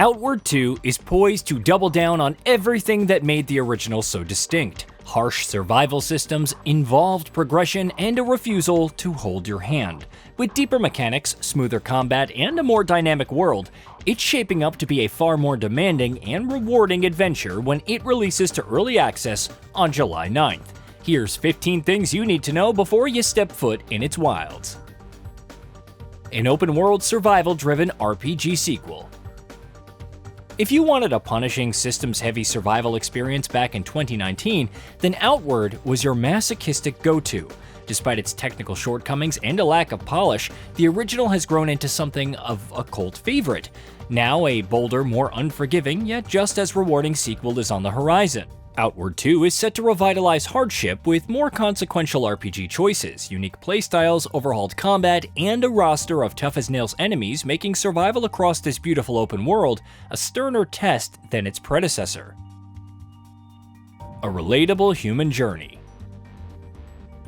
Outward 2 is poised to double down on everything that made the original so distinct. Harsh survival systems, involved progression, and a refusal to hold your hand. With deeper mechanics, smoother combat, and a more dynamic world, it's shaping up to be a far more demanding and rewarding adventure when it releases to early access on July 9th. Here's 15 things you need to know before you step foot in its wilds. An open-world survival-driven RPG sequel. If you wanted a punishing, systems-heavy survival experience back in 2019, then Outward was your masochistic go-to. Despite its technical shortcomings and a lack of polish, the original has grown into something of a cult favorite. Now a bolder, more unforgiving, yet just as rewarding sequel is on the horizon. Outward 2 is set to revitalize hardship with more consequential RPG choices, unique playstyles, overhauled combat, and a roster of tough-as-nails enemies, making survival across this beautiful open world a sterner test than its predecessor. A relatable human journey.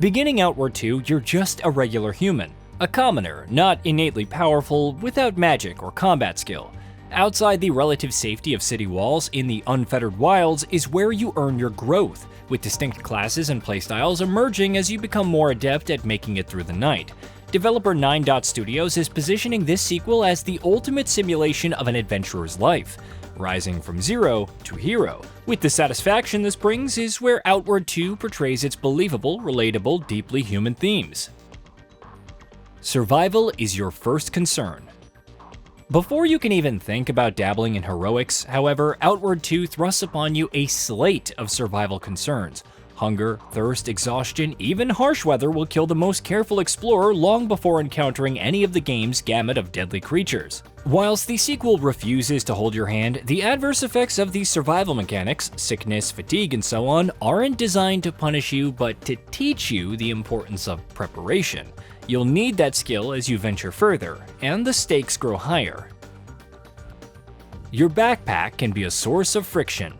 Beginning Outward 2, you're just a regular human, a commoner, not innately powerful, without magic or combat skill. Outside the relative safety of city walls, in the unfettered wilds is where you earn your growth, with distinct classes and playstyles emerging as you become more adept at making it through the night. Developer 9 Dot Studios is positioning this sequel as the ultimate simulation of an adventurer's life, rising from zero to hero. With the satisfaction this brings is where Outward 2 portrays its believable, relatable, deeply human themes. Survival is your first concern. Before you can even think about dabbling in heroics, however, Outward 2 thrusts upon you a slate of survival concerns. Hunger, thirst, exhaustion, even harsh weather will kill the most careful explorer long before encountering any of the game's gamut of deadly creatures. Whilst the sequel refuses to hold your hand, the adverse effects of these survival mechanics, sickness, fatigue, and so on, aren't designed to punish you but to teach you the importance of preparation. You'll need that skill as you venture further, and the stakes grow higher. Your backpack can be a source of friction.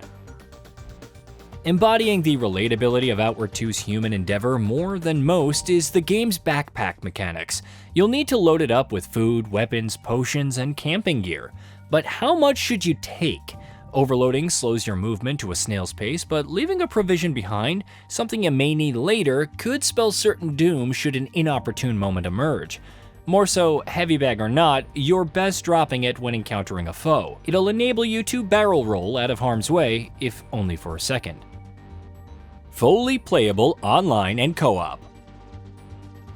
Embodying the relatability of Outward 2's human endeavor more than most is the game's backpack mechanics. You'll need to load it up with food, weapons, potions, and camping gear. But how much should you take? Overloading slows your movement to a snail's pace, but leaving a provision behind, something you may need later, could spell certain doom should an inopportune moment emerge. More so, heavy bag or not, you're best dropping it when encountering a foe. It'll enable you to barrel roll out of harm's way, if only for a second. Fully playable online and co-op.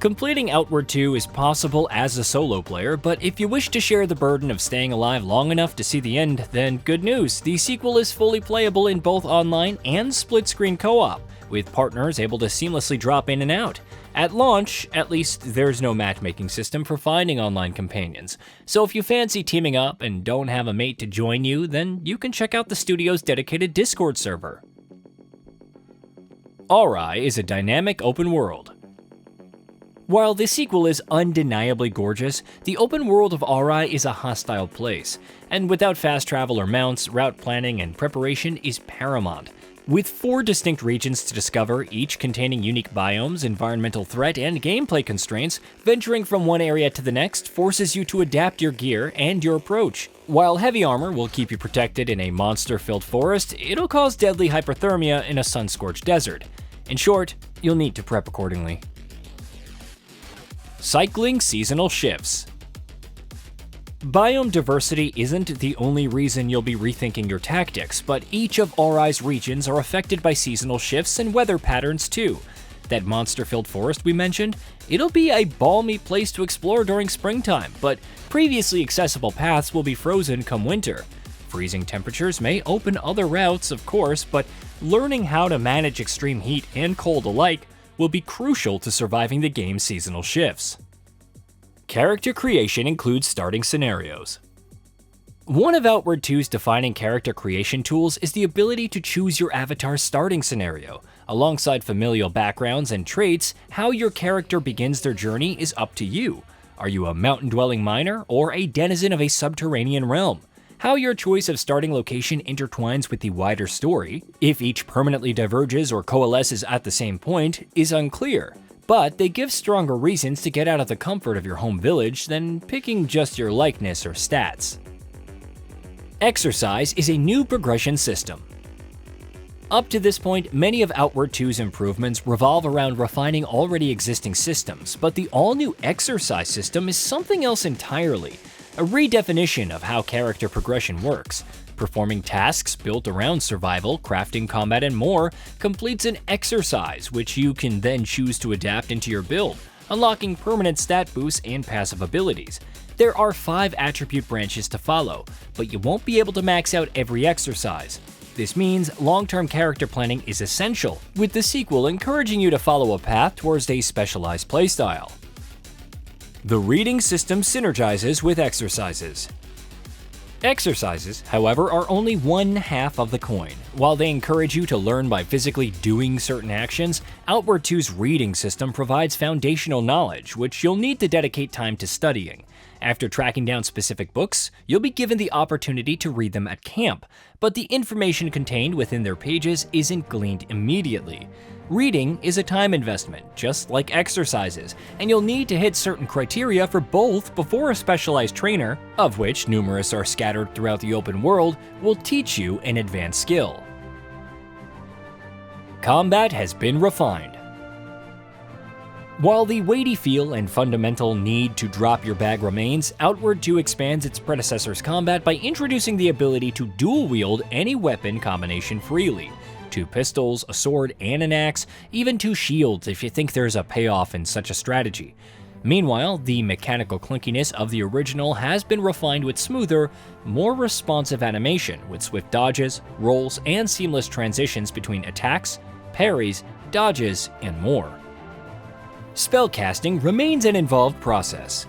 Completing Outward 2 is possible as a solo player, but if you wish to share the burden of staying alive long enough to see the end, then good news, the sequel is fully playable in both online and split-screen co-op, with partners able to seamlessly drop in and out. At launch, at least, there's no matchmaking system for finding online companions, so if you fancy teaming up and don't have a mate to join you, then you can check out the studio's dedicated Discord server. Arai is a dynamic open world. While the sequel is undeniably gorgeous, the open world of Arai is a hostile place, and without fast travel or mounts, route planning and preparation is paramount. With 4 distinct regions to discover, each containing unique biomes, environmental threat, and gameplay constraints, venturing from one area to the next forces you to adapt your gear and your approach. While heavy armor will keep you protected in a monster-filled forest, it'll cause deadly hypothermia in a sun-scorched desert. In short, you'll need to prep accordingly. Cycling seasonal shifts. Biome diversity isn't the only reason you'll be rethinking your tactics, but each of Arai's regions are affected by seasonal shifts and weather patterns too. That monster-filled forest we mentioned, it'll be a balmy place to explore during springtime, but previously accessible paths will be frozen come winter. Freezing temperatures may open other routes, of course, but learning how to manage extreme heat and cold alike will be crucial to surviving the game's seasonal shifts. Character creation includes starting scenarios. One of Outward 2's defining character creation tools is the ability to choose your avatar's starting scenario. Alongside familial backgrounds and traits, how your character begins their journey is up to you. Are you a mountain-dwelling miner or a denizen of a subterranean realm? How your choice of starting location intertwines with the wider story, if each permanently diverges or coalesces at the same point, is unclear, but they give stronger reasons to get out of the comfort of your home village than picking just your likeness or stats. Exercise is a new progression system. Up to this point, many of Outward 2's improvements revolve around refining already existing systems, but the all-new Exercise system is something else entirely, a redefinition of how character progression works. Performing tasks built around survival, crafting, combat, and more completes an exercise, which you can then choose to adapt into your build, unlocking permanent stat boosts and passive abilities. There are 5 attribute branches to follow, but you won't be able to max out every exercise. This means long-term character planning is essential, with the sequel encouraging you to follow a path towards a specialized playstyle. The reading system synergizes with exercises. Exercises, however, are only one half of the coin. While they encourage you to learn by physically doing certain actions, Outward 2's reading system provides foundational knowledge, which you'll need to dedicate time to studying. After tracking down specific books, you'll be given the opportunity to read them at camp, but the information contained within their pages isn't gleaned immediately. Reading is a time investment, just like exercises, and you'll need to hit certain criteria for both before a specialized trainer, of which numerous are scattered throughout the open world, will teach you an advanced skill. Combat has been refined. While the weighty feel and fundamental need to drop your bag remains, Outward 2 expands its predecessor's combat by introducing the ability to dual-wield any weapon combination freely. 2 pistols, a sword, and an axe, even 2 shields if you think there's a payoff in such a strategy. Meanwhile, the mechanical clinkiness of the original has been refined with smoother, more responsive animation with swift dodges, rolls, and seamless transitions between attacks, parries, dodges, and more. Spellcasting remains an involved process.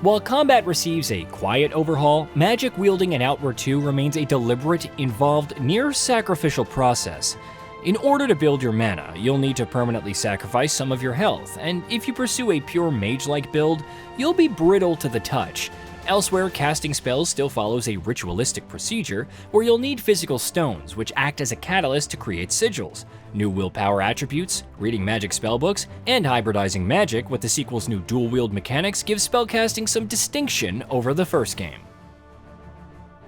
While combat receives a quiet overhaul, magic wielding in Outward 2 remains a deliberate, involved, near-sacrificial process. In order to build your mana, you'll need to permanently sacrifice some of your health, and if you pursue a pure mage-like build, you'll be brittle to the touch. Elsewhere, casting spells still follows a ritualistic procedure, where you'll need physical stones, which act as a catalyst to create sigils. New willpower attributes, reading magic spellbooks, and hybridizing magic with the sequel's new dual-wield mechanics give spellcasting some distinction over the first game.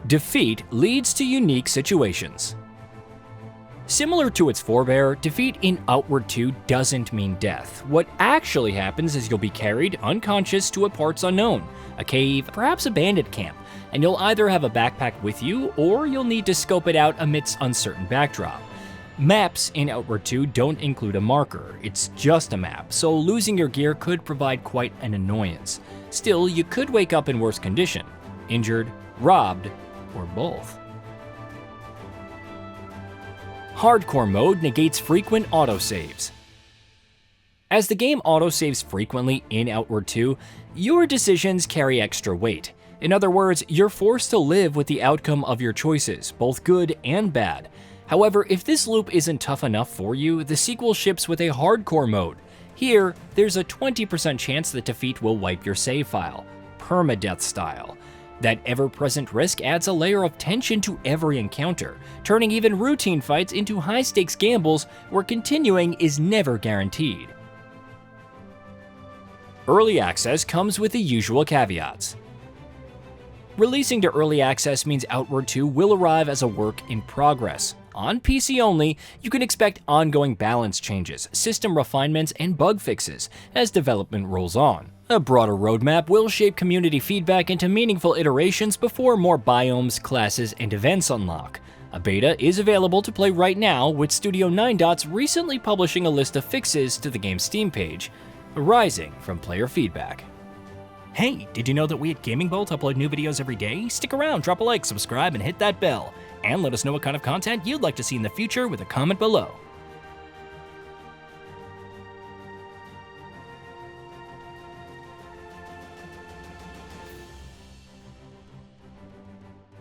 Defeat leads to unique situations. Similar to its forebear, defeat in Outward 2 doesn't mean death. What actually happens is you'll be carried unconscious to a parts unknown, a cave, perhaps a bandit camp, and you'll either have a backpack with you or you'll need to scope it out amidst uncertain backdrop. Maps in Outward 2 don't include a marker, it's just a map, so losing your gear could provide quite an annoyance. Still, you could wake up in worse condition, injured, robbed, or both. Hardcore mode negates frequent autosaves. As the game autosaves frequently in Outward 2, your decisions carry extra weight. In other words, you're forced to live with the outcome of your choices, both good and bad. However, if this loop isn't tough enough for you, the sequel ships with a hardcore mode. Here, there's a 20% chance that defeat will wipe your save file, permadeath style. That ever-present risk adds a layer of tension to every encounter, turning even routine fights into high-stakes gambles where continuing is never guaranteed. Early access comes with the usual caveats. Releasing to early access means Outward 2 will arrive as a work in progress. On PC only, you can expect ongoing balance changes, system refinements, and bug fixes as development rolls on. A broader roadmap will shape community feedback into meaningful iterations before more biomes, classes, and events unlock. A beta is available to play right now, with Studio 9 Dots recently publishing a list of fixes to the game's Steam page, arising from player feedback. Hey, did you know that we at GamingBolt upload new videos every day? Stick around, drop a like, subscribe, and hit that bell. And let us know what kind of content you'd like to see in the future with a comment below.